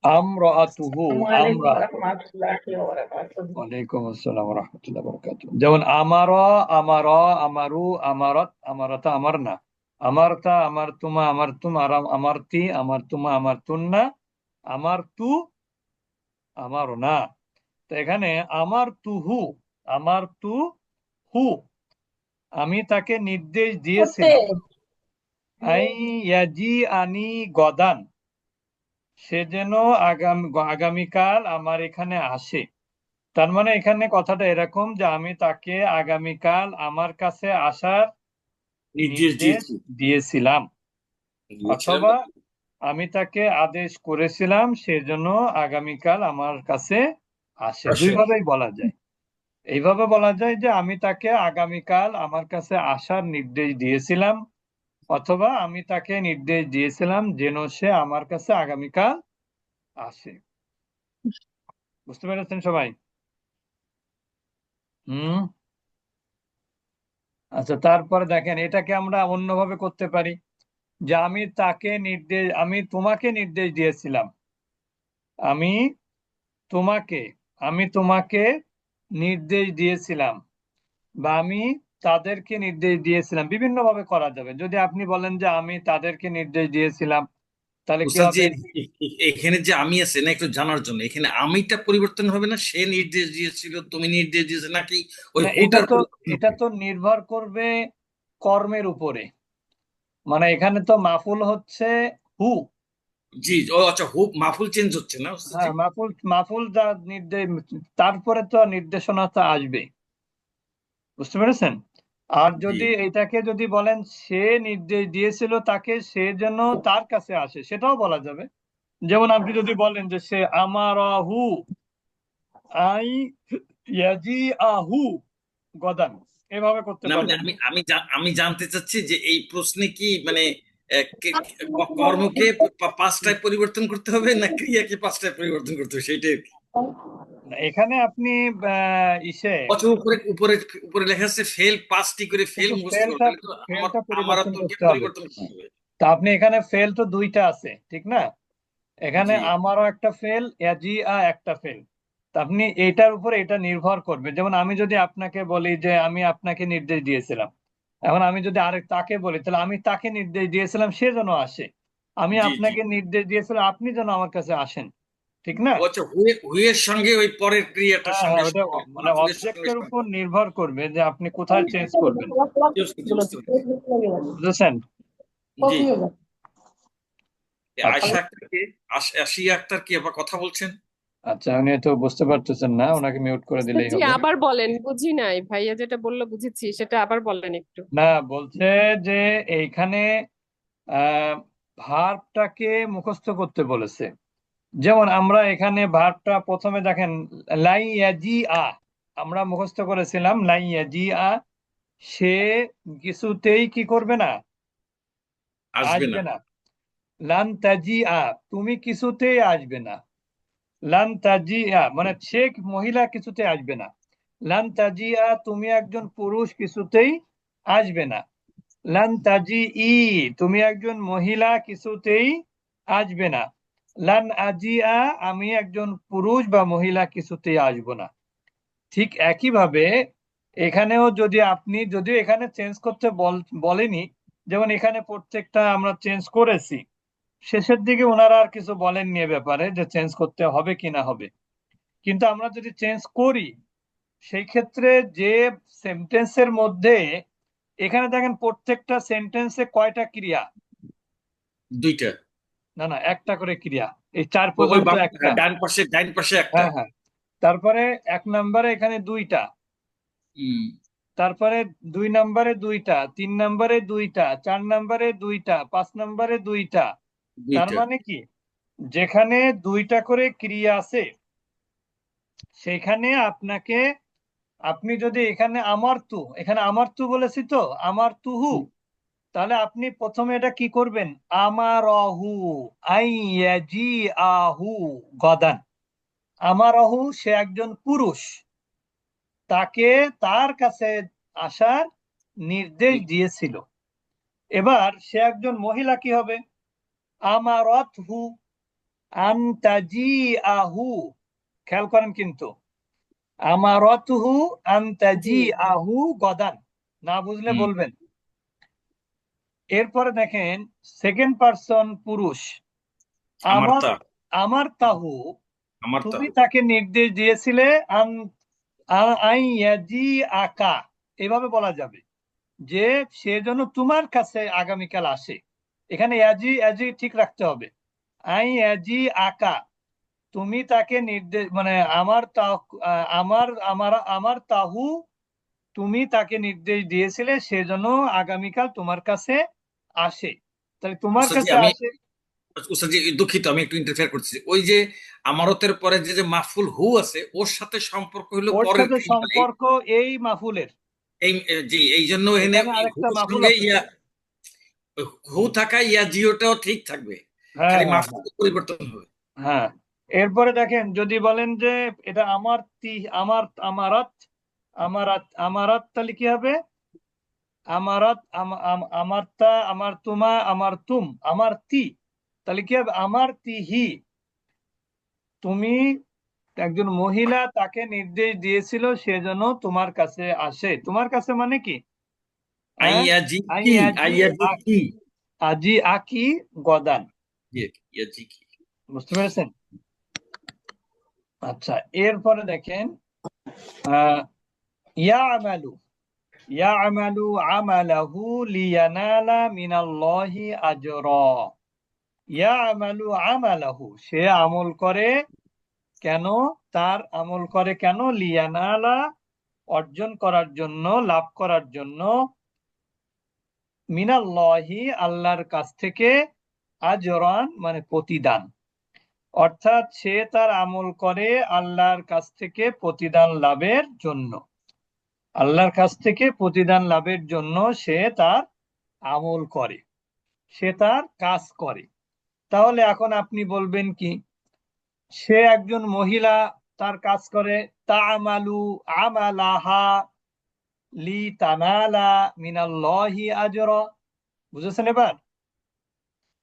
আমরাতুহু, আসসালামু আলাইকুম আমরা, রহমতুল্লাহি ওয়া বারাকাতুহু। ওয়ালাইকুম আসসালাম ওয়া রাহমাতুল্লাহি ওয়া বারাকাতুহু। যেমন আমারু, আমারাত, আমারাতা, আমারনা, আমারতা, আমারতুমা, আমারতুম, আমারতি, আমারতুমা, আমারতুন্না, আমারতু, আমারনা। তো এখানে আমারতুহু, আমারতুহু, আমি তাকে নির্দেশ করতে দিয়েছিলাম, আই ইয়াজি আনি গদান, সে যেন আগামীকাল আমার এখানে আসে। তার মানে এখানে কথাটা এরকম যে আমি তাকে আগামীকাল আমার কাছে আসার নির্দেশ নির্দেশ দিয়েছি দিয়েছিলাম, দিয়েছিলাম অথবা আমি তাকে আদেশ করেছিলাম সে যেন আগামীকাল আমার কাছে আসে। আসে। দুইভাবেই বলা যায়। এইভাবে বলা যায় যে আমি তাকে আগামীকাল আমার কাছে আসার নির্দেশ দিয়েছিলাম, অথবা আমি তাকে নির্দেশ দিয়েছিলাম যেন সে আমার কাছে আগামীকাল আসে। বুঝতে পেরেছেন সবাই? হুম। আচ্ছা, তারপরে দেখেন এটাকে আমরা অন্যভাবে করতে পারি, যে আমি তোমাকে নির্দেশ দিয়েছিলাম, আমি তোমাকে আমি তোমাকে নির্দেশ দিয়েছিলাম, বা আমি তাদেরকে নির্দেশ দিয়েছিলাম। বিভিন্ন ভাবে করা যাবে। যদি আপনি বলেন যে আমি তাদেরকে নির্দেশ দিয়েছিলাম, তাহলে কি ওস্তাদ জি, হবে? এখানে যে আমি আছে না একটু জানার জন্য, এখানে আমিটা পরিবর্তন হবে না, সে নির্দেশ দিয়েছিল, তুমি নির্দেশ দিয়েছে, নাকি ওই না, এটা হুটার তো পরিবর্তন এটা হবে? তো নির্ভর করবে কর্মের উপরে। মানে এখানে তো মাফুল হচ্ছে হু। জি, ও আচ্ছা, হুক মাহফুল চেঞ্জ হচ্ছে না ওস্তাদ জি? হ্যাঁ, মাফুল মাফুল যা নির্দেশ, তারপরে তো নির্দেশনাটা আসবে। বুঝতে পেরেছেন? আর জি যদি এটাকে যদি বলেন সে নির্দেশ দিয়েছিল তাকে সে যেন তার কাছে আসে, সেটাও বলা যাবে। যেমন আপনি যদি বলেন যে সে আমারাহু আই ইয়াজি আহু গদান, এভাবে করতে না, মানে পারবেন। আমি জানতে চাচ্ছি যে এই প্রশ্নে কি মানে কর্মকে পাঁচটায় পরিবর্তন করতে হবে, না ক্রিয়াকে পাঁচটায় পরিবর্তন করতে হবে, সেইটাই আর কি। এখানে আপনি ইসে অথবা উপরে উপরে উপরে লেখা আছে ফেল, পাঁচটি করে ফেল শুধু মুখস্থ করো, ফেলটা তাহলে তো আমার ফেলটা পরিবর্তন আমারত্বকে করতে হবে। পরিবর্তন করতে হবে। তা আপনি এখানে ফেল তো দুইটা আছে, ঠিক না? এখানে জি আমারও একটা ফেল, এজিআ একটা ফেল। তা আপনি এইটার উপরে এটা নির্ভর করবে। যেমন আমি যদি আপনাকে বলি যে আমি আপনাকে নির্দেশ দিয়েছিলাম, এখন আমি যদি আরেক তাকে বলি, তাহলে আমি তাকে নির্দেশ দিয়েছিলাম সে যেন আসে, আমি জি জি। আপনাকে নির্দেশ দিয়েছিলাম আপনি যেন আমার কাছে আসেন, ঠিক না? ও আচ্ছা, হুয়ের সঙ্গে ওই পরের ক্রিয়াটার হ্যাঁ, হ্যাঁ, সঙ্গে ওটা মানে মাফুলের সঙ্গে অবজেক্টের উপর সম্পর্ক। নির্ভর করবে যে আপনি কোথায় চেঞ্জ করবেন। বুঝতে পেরেছি। বুঝেছেন? জি। আচ্ছা, আয়শা আক্তারকে, আসিয়া আক্তার কি আবার কথা বলছেন? আচ্ছা, উনি তো বুঝতে পারতেছেন না, ওনাকে মিউট করে দিলেই জি, হবে। আবার বলেন, বুঝি নাই, ভাইয়া যেটা বললো বুঝেছি, সেটা আবার বলেন একটু। না, বলছে যে এইখানে আহ ভার্বটাকে মুখস্থ করতে বলেছে। যেমন আমরা এখানে ভার্বটা প্রথমে দেখেন, লাই ইয়াজি আ, আমরা মুখস্থ করেছিলাম লাই ইয়াজি আ, সে কিছুতেই কি করবে না, আসবে আসবে না। না। লান তাজি আ, তুমি কিছুতেই আসবে না। লান তাজি আ মানে সে মহিলা কিছুতে আসবে না। লান তাজি আ, তুমি একজন পুরুষ কিছুতেই আসবে না। লান তাজি ই, তুমি একজন মহিলা কিছুতেই আসবে না। লান আজিয়া, আমি একজন পুরুষ বা মহিলা কিছুতেই আসবো না। ঠিক একইভাবে এখানেও যদি আপনি, যদিও এখানে চেঞ্জ করতে বলেনি, যেমন এখানে প্রত্যেকটা আমরা চেঞ্জ করেছি, শেষের দিকে ওনারা আর কিছু বলেননি এ ব্যাপারে যে চেঞ্জ করতে হবে কি না হবে। কিন্তু আমরা যদি চেঞ্জ করি, সেই ক্ষেত্রে যে সেন্টেন্সের মধ্যে, এখানে দেখেন প্রত্যেকটা সেন্টেন্সে কয়টা ক্রিয়া? দুইটা। না, না, একটা করে ক্রিয়া। এই চার ওই পর্যন্ত একটা। ডান পাশে একটা। হ্যাঁ, হ্যাঁ। তারপরে এক নম্বরে এখানে দুইটা, হুম। তারপরে দুই নম্বরে দুইটা, তিন নম্বরে দুইটা, চার নম্বরে দুইটা, পাঁচ নম্বরে দুইটা। তার দুইটা। মানে কি, যেখানে দুইটা করে ক্রিয়া আছে সেখানে আপনাকে, আপনি যদি এখানে এখানে আমার তু বলেছি তো, আমার তুহু, তাহলে আপনি প্রথমে এটা কি করবেন? আমার অহু আইয়াজি আহু গদান। আমার অহু, সে একজন পুরুষ, তাকে তার কাছে আসার নির্দেশ দিয়েছিল। এবার সে একজন মহিলা, কি হবে? আমার অথহু, আনতাজি আহু, খেয়াল করেন কিন্তু, আমারতুহু জি আনতাজি আহু গদান, না বুঝলে হুম বলবেন। এরপরে দেখেন সেকেন্ড পারসন পুরুষ, আমার আমার তা আমার তাহু, আমার তা তুমি তাকে নির্দেশ দিয়েছিলে আইয়াজি আকা, এভাবে বলা যাবে যে সে যেন তোমার কাছে আগামীকাল আসে। এখানে ইয়াজি ইয়াজি ঠিক রাখতে হবে। আইয়াজি আকা, তুমি তাকে নির্দেশ, মানে আমার তাহু, তুমি তাকে নির্দেশ দিয়েছিলে সে যেন আগামীকাল তোমার কাছে আসে। তাহলে তোমার উস্তাদ জি, কাছে আমি আসে, উস্তাদ জি, দুঃখিত, আমি একটু ইন্টারফেয়ার করছি। ওই যে আমারতের পরে যে যে মাফুল হু আছে, ওর সাথে সম্পর্ক হলো ওর পরের সাথে ফিল। সম্পর্ক এই মাফুলের। এই জি, এই জন্য এখানে এখানে আরেকটা হুর মাফুল সঙ্গে আছে তো। ইয়া, হু থাকা ইয়া জিওটাও ঠিক থাকবে, হ্যাঁ খালি হ্যাঁ হ্যাঁ মাফুল পরিবর্তন হবে। হ্যাঁ। এরপরে দেখেন যদি বলেন যে এটা আমারাত, আমারাত তাহলে কি হবে? আমারাত আমারতা, আমার তুমা, আমার তুম, আমার তি, তাহলে কি হবে? আমার তিহি, তুমি একজন মহিলা তাকে নির্দেশ দিয়েছিল সে যেন তোমার কাছে আসে। তোমার কাছে মানে কি? হ্যাঁ, আইয়া জি আই কি, আজি আইয়া জি কি, আজি আকি গদান। ইয়া জি কি। বুঝতে পেরেছেন? আচ্ছা, এরপরে দেখেন আহ ইয়ামালু, ইয়ামালু আমালাহু লিয়ানালা মিনাল্লাহি আজরা। ইয়ামালু আমালাহু, সে আমল করে কেন? তার আমল করে কেন? লিয়ানালা, অর্জন করার জন্য, লাভ করার জন্য, মিনাল্লাহি, আল্লাহর কাছ থেকে, আজরান মানে প্রতিদান। অর্থাৎ সে তার আমল করে আল্লাহর কাছ থেকে প্রতিদান লাভের জন্য। আল্লাহর কাছ থেকে প্রতিদান লাভের জন্য সে তার আমল করে, সে তার কাজ করে। তাহলে এখন আপনি বলবেন কি? সে একজন মহিলা, তার কাজ করে, তা'মালু আমালাহা লিতানালা মিনাল্লাহি আজরা। বুঝেছেন এবার?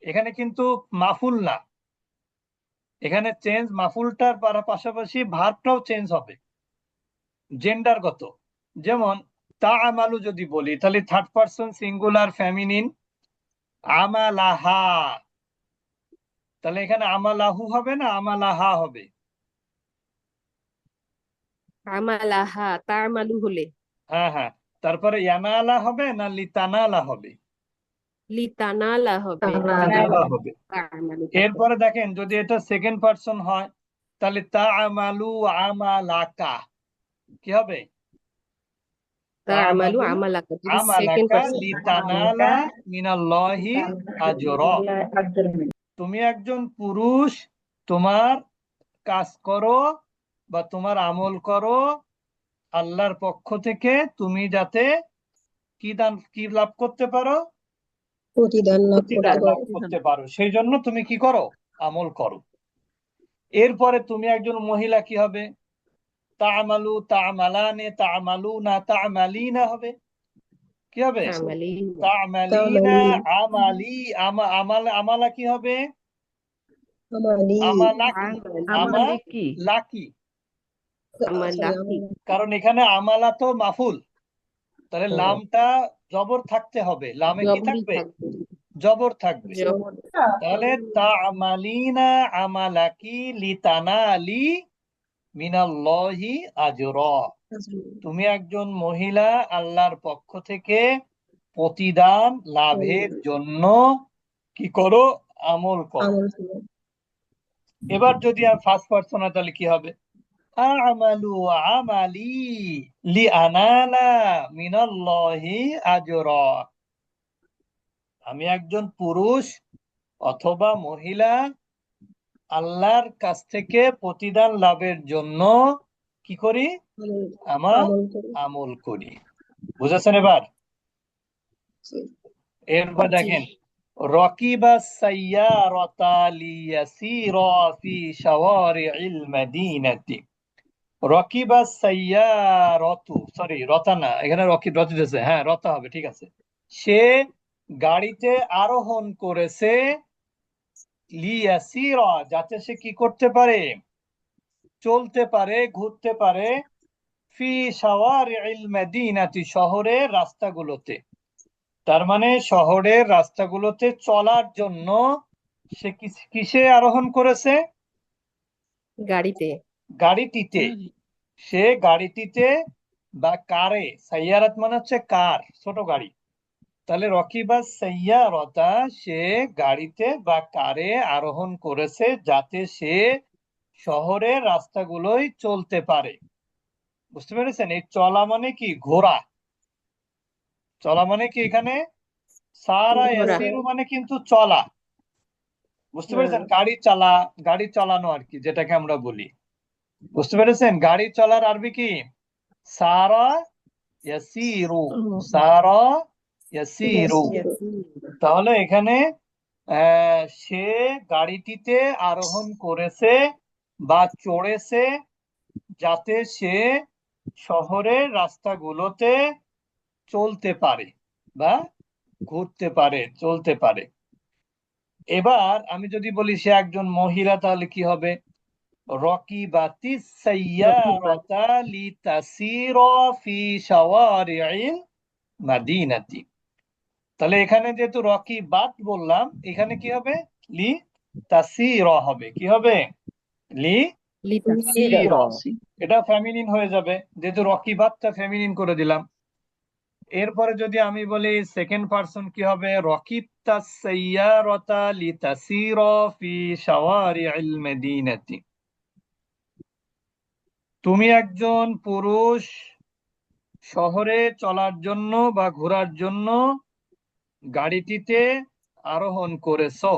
এখানে কিন্তু মাফুল না, এখানে চেঞ্জ, মাফুলটার পাশাপাশি ভার্বটাও চেঞ্জ হবে জেন্ডারগত। যেমন তা'মালু যদি বলি তাহলে থার্ড পারসন সিঙ্গুলার ফেমিনিন, আমালাহা, তাহলে এখানে আমালাহু হবে না আমালাহা হবে? আমালাহা তার মালু হলে হ্যাঁ হ্যাঁ। তারপরে ইয়ানালা হবে না লিতানালা হবে? লিতানালা হবে, লিতানালা হবে। তার মালু থাকে। এরপরে দেখেন যদি এটা সেকেন্ড পারসন হয় তাহলে তা'মালু আমালাকা, কি হবে? তার মালু তা'মালু আমালাকা, যদি সেকেন্ড আমালাকা পার্সন। লিতানালা মিনাল্লাহি আজরা। তুমি একজন পুরুষ, তোমার কাজ করো বা তোমার আমল করো আল্লাহর পক্ষ থেকে, তুমি যাতে কি লাভ করতে পারো? প্রতিদান লাভ প্রতিদান করতে লাভ পারবে। করতে পারো, সেই জন্য তুমি কি করো? আমল করো। এরপরে তুমি একজন মহিলা কি হবে? তা'মালু তা'মালানে তা'মালুনা তা'মালিনা হবে, কি হবে? তামালি তা'মালিনা তামালি, আমালি, আমালা কি হবে? আমালি, আমালাকি, আমালি কি আমালাকি, সরি আমালাকি, কারণ এখানে আমালা তো মাফুল, তাহলে ও, লামটা জবর থাকতে হবে, লামে কি জবরি থাকবে? থাকবে, জবর থাকবে। জবর। তাহলে তা'মালিনা আমালাকি লিতানালি মিনাল্লাহি আজরা, তুমি একজন মহিলা আল্লাহর পক্ষ থেকে প্রতিদান লাভের জন্য কি করো? আমল করো। আমল ছিল। এবার যদি আর ফার্স্ট পারসন হয় তাহলে কি হবে? আমালু আমালি লিআনালা মিনাল্লাহি আজরা, আমি একজন পুরুষ অথবা মহিলা আল্লাহর কাছ থেকে প্রতিদান লাভের জন্য কি করি? আমল আমার আমল করে। আমল করি। বুঝেছেন এবার? জি। এরপর জি। দেখেন রকিবা সাইয়ারাতা লিয়াসিরা ফি শাওয়ারিল মাদিনাতি। রকিবা সাইয়ারাতু, সরি রতা না, এখানে রতি দিয়েছে, হ্যাঁ রতা হবে, ঠিক আছে। সে গাড়িতে আরোহণ করেছে লিয়াসিরা যাতে সে কি করতে পারে, চলতে পারে, ঘুরতে পারে, ফি শাওয়ারিল মাদিনাতি শহরের রাস্তাগুলোতে। তার মানে শহরের রাস্তাগুলোতে চলার জন্য সে কিসে আরোহণ করেছে? গাড়িতে। গাড়িটিতে। সে গাড়িটিতে বা কারে, সাইয়ারাত মানে হচ্ছে কার, ছোট গাড়ি। তাহলে রকিবা সাইয়ারতা সে গাড়িতে বা কারে আরোহণ করেছে যাতে সে শহরের রাস্তাগুলোই চলতে পারে। বুঝতে পেরেছেন? এই চলা মানে কি? ঘোড়া। চলা মানে কি? এখানে সারা ঘোড়া। ইয়াসিরু মানে কিন্তু চলা। বুঝতে পেরেছেন? গাড়ি চালানো আর কি, যেটাকে আমরা বলি। বুঝতে পেরেছেন? গাড়ি চলার আরবি কি? সারা ইয়াসিরু। সারা ইয়াসিরু। তাহলে এখানে সে গাড়িটিতে আরোহণ করেছে বা চড়েছে যাতে সে শহরের রাস্তাগুলোতে চলতে পারে বা ঘুরতে পারে, চলতে পারে। এবার আমি যদি বলি সে একজন মহিলা, তাহলে কি হবে? রকিবাতি সাইয়ারাতা লিতাসিরা ফি শাওয়ারিল মাদিনাতি। তাহলে এখানে যেহেতু রকিবাত বললাম, এখানে কি হবে? লি তাসিরা হবে। কি হবে? লি তাসিরা। এটা ফেমিনিন হয়ে যাবে, যেহেতু রকিবাতটা ফেমিনিন করে দিলাম। এরপরে যদি আমি বলি সেকেন্ড পারসন, কি হবে? রকিবতা সাইয়ারাতা লিতাসিরা ফি শাওয়ারিল মাদিনাতি। তুমি একজন পুরুষ শহরে চলার জন্য বা ঘোরার জন্য গাড়িটিতে আরোহণ করেছো।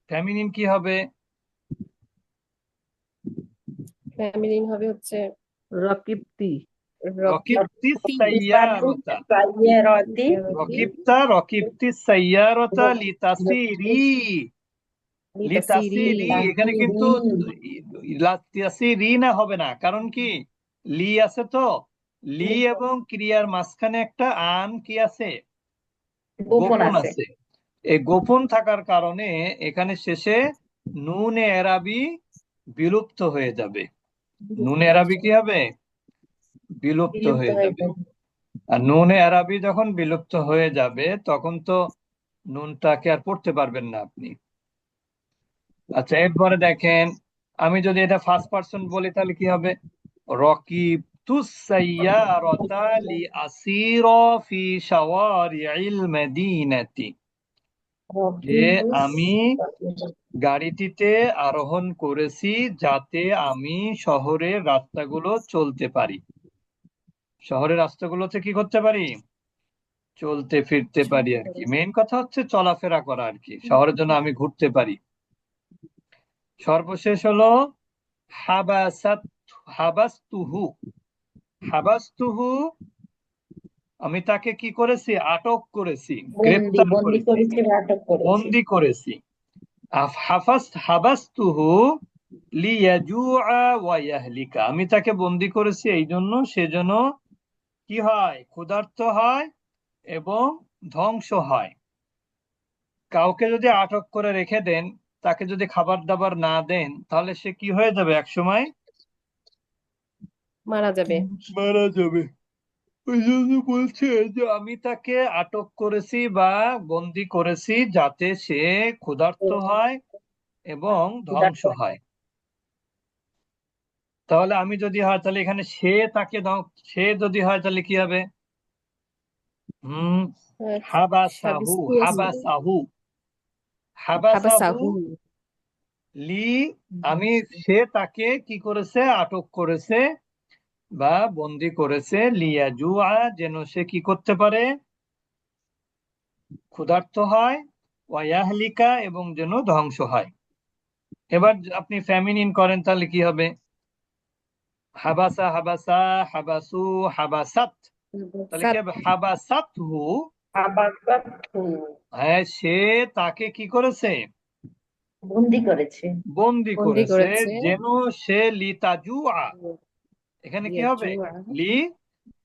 ফেমিনিন কি হবে? ফেমিনিন হবে হচ্ছে রকিবতি রকিবতি সাইয়ারাতা। রকিবতি সাইয়ারাতা লিতাসিরি। লিতাসিরি এখানে কিন্তু লিতাসিরি না হবে না, কারণ কি? লি আছে তো। লি এবং ক্রিয়ার মাঝখানে একটা আন কি আছে? গোপন আছে। এই গোপন থাকার কারণে এখানে শেষে নুনে এরাবি বিলুপ্ত হয়ে যাবে। নুনে এরাবি কি হবে? বিলুপ্ত হয়ে যাবে। আর নুনে আরবি যখন বিলুপ্ত হয়ে যাবে তখন তো নুনটাকে আর পড়তে পারবেন না আপনি। আচ্ছা, এরপরে দেখেন, আমি যদি এটা ফার্স্ট পারসন বলি তাহলে কি হবে? রকিবতুস সাইয়ারাতা লিআসিরা ফি শাওয়ারিল মাদিনাতি। যে আমি গাড়িটিতে আরোহণ করেছি যাতে আমি শহরের রাস্তাগুলো চলতে পারি। শহরের রাস্তাগুলোতে কি করতে পারি? চলতে ফিরতে পারি আর কি। মেইন কথা হচ্ছে চলাফেরা করা আর কি, শহরের জন্য আমি ঘুরতে পারি। সর্বশেষ হলো হাবাস্তুহু। হাবাস্তুহু আমি তাকে কি করেছি? আটক করেছি, গ্রেফতার করেছি, বন্দি করেছি। হাবাস্তুহু লিয়াজুআ ওয়া ইয়াহলিকা। আমি তাকে বন্দি করেছি এই জন্য সে যেন কি হয়? ক্ষুধার্ত হয় এবং ধ্বংস হয়। কাউকে যদি আটক করে রেখে দেন, তাকে যদি খাবার দাবার না দেন, তাহলে সে কি হয়ে যাবে? এক সময় মারা যাবে। মারা যাবে। ওই জন্য বলছে যে আমি তাকে আটক করেছি বা বন্দি করেছি যাতে সে ক্ষুধার্ত হয় এবং ধ্বংস হয়। তাহলে আমি যদি হয় তাহলে এখানে সে যদি হয় তাহলে কি হবে? হাবাসাহু। হাবাসাহু। হাবাসাহু লি আমি সে তাকে কি করেছে? আটক করেছে বা বন্দি করেছে। লিয়াজুআ যেন সে কি করতে পারে? ক্ষুধার্ত হয়। ওয়ায়াহলিকা এবং যেন ধ্বংস হয়। এবার আপনি ফেমিনিন করেন তাহলে কি হবে? হাবাসা, হাবাসা, হাবাসু, হাবাসাত। তাহলে কি হবে? হাবাসাতহু। হ্যাঁ, সে তাকে কি করেছে? বন্দি করেছে। বন্দি বন্দি করেছে করেছে। যেন সে লিতাজুআ। এখানে কি হবে? লি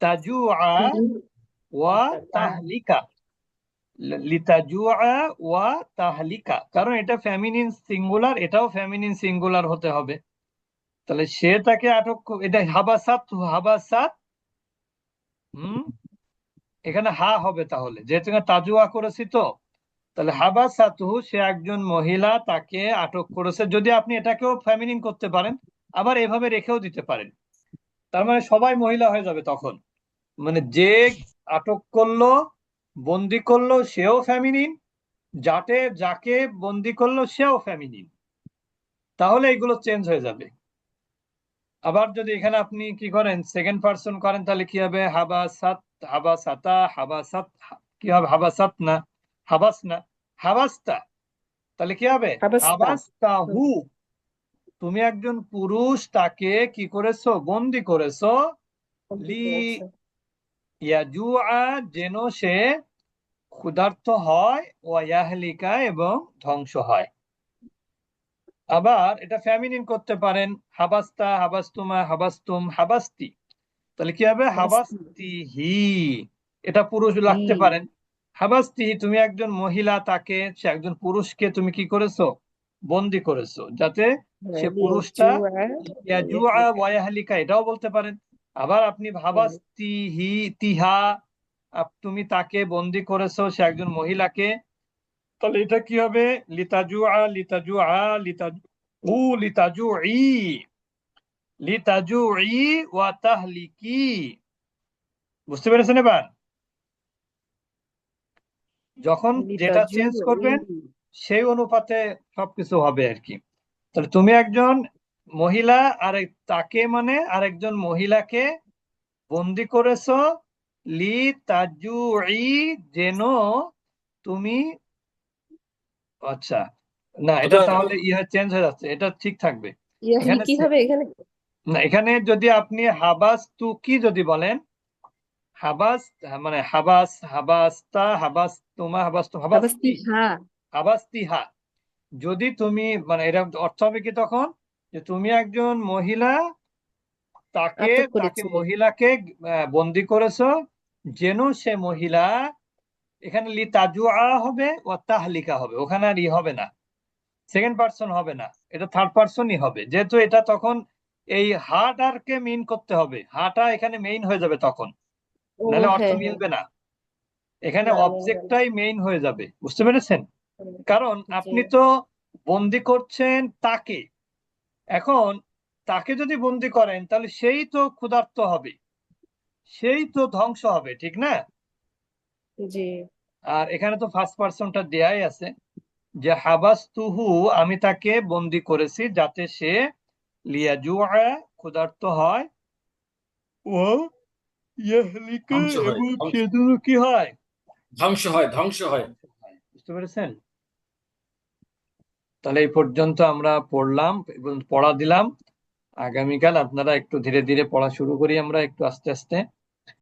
তাজুআ ওয়া তাহলিকা। লিতাজুআ ওয়া তাহলিকা, কারণ এটা ফেমিনিন সিঙ্গুলার, এটাও ফেমিনিন সিঙ্গুলার হতে হবে। তাহলে সে তাকে এটা হাবাসাত, হাবাসাত। এখানে হা হবে, তাহলে যেহেতু এখানে তাজুয়া করেছি তো, তাহলে হাবাসাতুহু, সে একজন মহিলা তাকে আটক করেছে। যদি আপনি এটাকেও ফেমিনিন করতে পারেন, আবার এভাবে রেখেও দিতে পারেন, তার মানে সবাই মহিলা হয়ে যাবে তখন। মানে যে আটক করলো, বন্দি করলো, সেও ফেমিনিন, যাকে বন্দি করলো সেও ফেমিনিন, তাহলে এগুলো চেঞ্জ হয়ে যাবে। আবার যদি এখানে আপনি কি করেন, সেকেন্ড পার্সন করেন, তাহলে কি হবে? হাবাসাত, হাবাসাতা, হাবাসাত, কি হবে? হাবাসাত না, হাবাস না, হাবাস্তা। তাহলে কি হবে? হাবাস্তা। হাবাস্তাহু, তুমি একজন পুরুষ, তাকে কি করেছো? বন্দি করেছো। লি ইয়াজুআ, যেন সে ক্ষুধার্ত হয়, ওয়াহলিকা, এবং ধ্বংস হয়। আবার এটা ফেমিনিন করতে পারেন, হাবাস্তা, হাবাস্তুমা, হাবাস্তুম, হাবাস্তি। তাহলে কি হবে? হাবাস্তিহি, এটা পুরুষ লাগতে পারেন। হাবাস্তিহি, তুমি একজন মহিলা, তাকে, সে একজন পুরুষকে তুমি কি করেছো? বন্দি করেছো, যাতে সে পুরুষটা ইয়াজুআ ওয়াহলিকা, এটাও বলতে পারেন। আবার আপনি হাবাস্তিহি তিহা, তুমি তাকে বন্দি করেছো, সে একজন মহিলাকে, তাহলে এটা কি হবে? লিতাজুআ, লিতাজুআ, লিতাজু, লিতাজুই, লিতাজুই ওয়া তাহলিকি। বুঝতে পেরেছেন এবার? যখন যেটা চেঞ্জ করবেন সেই অনুপাতে সবকিছু হবে আর কি। তাহলে তুমি একজন মহিলা, তাকে মানে আরেকজন মহিলাকে বন্দি করেছো, লি তাজুই, যেন তুমি, আচ্ছা, না এটা তাহলে চেঞ্জ হয়ে যাচ্ছে, এটা ঠিক থাকবে এখানে। কি হবে এখানে? না, এখানে যদি আপনি হাবাস তুকি যদি বলেন, হাবাস মানে হাবাস, হাবাস্তা, হাবাস তোমা, হাবাস হাবাস্তি, হাবাস্তিহা। হাবাস্তিহা। যদি তুমি মানে এটা অর্থ হবে কি তখন, যে তুমি একজন মহিলা, তাকে আটক তাকে করেছে। মহিলাকে বন্দি করেছো, যেন সে মহিলা, এখানে লি তাজুআ হবে, ও তাহলিকা হবে, ওখানে আর হবে না, সেকেন্ড পার্সন হবে না, এটা থার্ড পার্সনই হবে, যেহেতু এটা তখন এই হাটারকে মেইন করতে হবে, হাটা এখানে মেইন হয়ে যাবে তখন, ও নাহলে অর্থ হ্যাঁ হ্যাঁ। মিলবে না। এখানে না, মিলবে না। অবজেক্টটাই মেইন হয়ে যাবে, বুঝতে পেরেছেন? কারণ জি। আপনি তো বন্দি করছেন তাকে, এখন তাকে যদি বন্দি করেন, তাহলে সেই তো ক্ষুধার্ত হবে, সেই তো ধ্বংস হবে, ঠিক না? জি। আর এখানে তো ফার্স্ট পার্সনটা দেয়াই আছে, যে হাবাস্তুহু, আমি তাকে বন্দি করেছি, যাতে সে লিয়াজুআ, ক্ষুধার্ত হয়, ও ইয়াহলিকা, ধ্বংস হয়, এবং সেজন্য কি হয়? ধ্বংস হয়, ধ্বংস হয়। বুঝতে পেরেছেন? তাহলে এই পর্যন্ত আমরা পড়লাম এবং পড়া দিলাম। আগামীকাল আপনারা একটু ধীরে ধীরে পড়া শুরু করি, আমরা একটু আস্তে আস্তে।